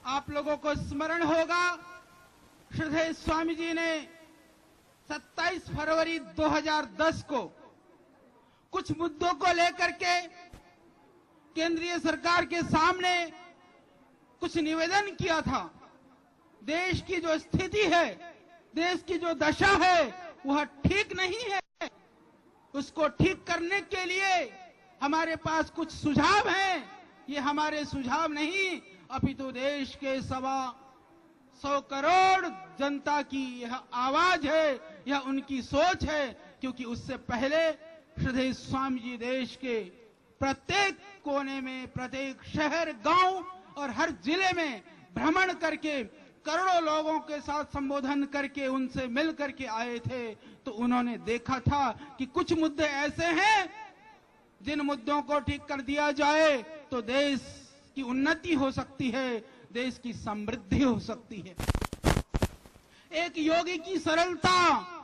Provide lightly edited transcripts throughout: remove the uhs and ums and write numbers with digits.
आप लोगों को स्मरण होगा, श्रद्धेय स्वामी जी ने 27 फरवरी 2010 को कुछ मुद्दों को लेकर के केंद्रीय सरकार के सामने कुछ निवेदन किया था। देश की जो स्थिति है, देश की जो दशा है, वह ठीक नहीं है। उसको ठीक करने के लिए हमारे पास कुछ सुझाव हैं। ये हमारे सुझाव नहीं, अपितु देश के 125 करोड़ जनता की यह आवाज है, यह उनकी सोच है। क्योंकि उससे पहले श्रद्धेय स्वामी जी देश के प्रत्येक कोने में, प्रत्येक शहर, गांव और हर जिले में भ्रमण करके करोड़ों लोगों के साथ संबोधन करके उनसे मिल करके आए थे। तो उन्होंने देखा था कि कुछ मुद्दे ऐसे हैं जिन मुद्दों को ठीक कर दिया जाए तो देश की उन्नति हो सकती है, देश की समृद्धि हो सकती है। एक योगी की सरलता,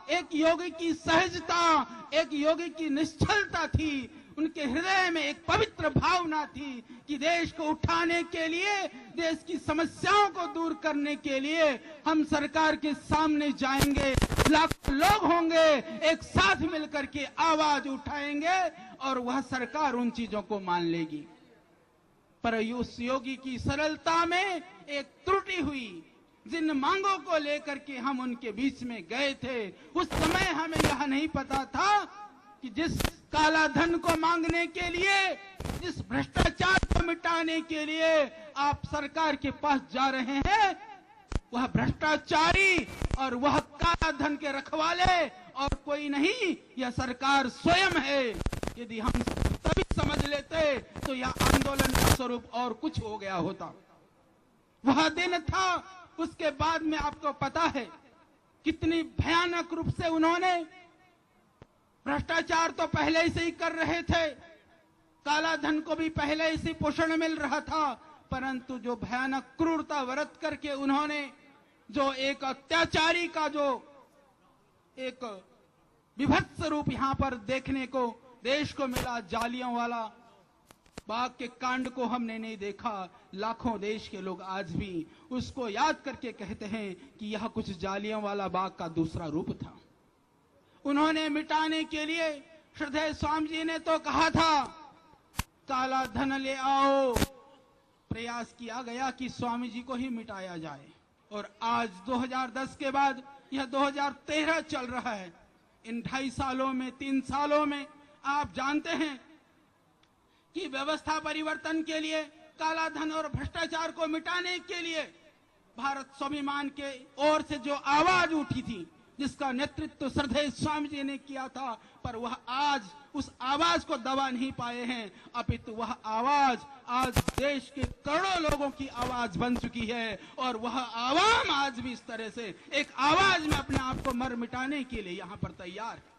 एक योगी की सहजता, एक योगी की निश्चलता थी। उनके हृदय में एक पवित्र भावना थी कि देश को उठाने के लिए, देश की समस्याओं को दूर करने के लिए हम सरकार के सामने जाएंगे, लाखों लोग होंगे, एक साथ मिलकर के आवाज उठाएंगे और वह सरकार उन चीजों को मान लेगी। पर उस योगी की सरलता में एक त्रुटि हुई। जिन मांगों को लेकर के हम उनके बीच में गए थे, उस समय हमें यह नहीं पता था कि जिस काला धन को मांगने के लिए, जिस भ्रष्टाचार को मिटाने के लिए आप सरकार के पास जा रहे हैं, वह भ्रष्टाचारी और वह काला धन के रखवाले और कोई नहीं, यह सरकार स्वयं है। यदि हम तभी समझ लेते तो यह आंदोलन का स्वरूप और कुछ हो गया होता। वह दिन था। उसके बाद में आपको पता है कितनी भयानक रूप से उन्होंने, भ्रष्टाचार तो पहले से ही कर रहे थे, काला धन को भी पहले से पोषण मिल रहा था, परंतु जो भयानक क्रूरता बरत करके उन्होंने जो एक अत्याचारी का जो एक विभत्स रूप यहां पर देखने को देश को मिला, जालियांवाला बाग के कांड को हमने नहीं देखा। लाखों देश के लोग आज भी उसको याद करके कहते हैं कि यह कुछ जालियांवाला बाग का दूसरा रूप था। उन्होंने मिटाने के लिए, श्रद्धेय स्वामी जी ने तो कहा था काला धन ले आओ, प्रयास किया गया कि स्वामी जी को ही मिटाया जाए। और आज 2010 के बाद यह 2013 चल रहा है। इन 2.5 सालों में, 3 सालों में आप जानते हैं कि व्यवस्था परिवर्तन के लिए, काला धन और भ्रष्टाचार को मिटाने के लिए भारत स्वाभिमान के ओर से जो आवाज उठी थी, जिसका नेतृत्व श्रद्धेय स्वामी जी ने किया था, पर वह आज उस आवाज को दबा नहीं पाए हैं, अपितु वह आवाज आज देश के करोड़ों लोगों की आवाज बन चुकी है। और वह आवाम आज भी इस तरह से एक आवाज में अपने आप को मर मिटाने के लिए यहां पर तैयार है।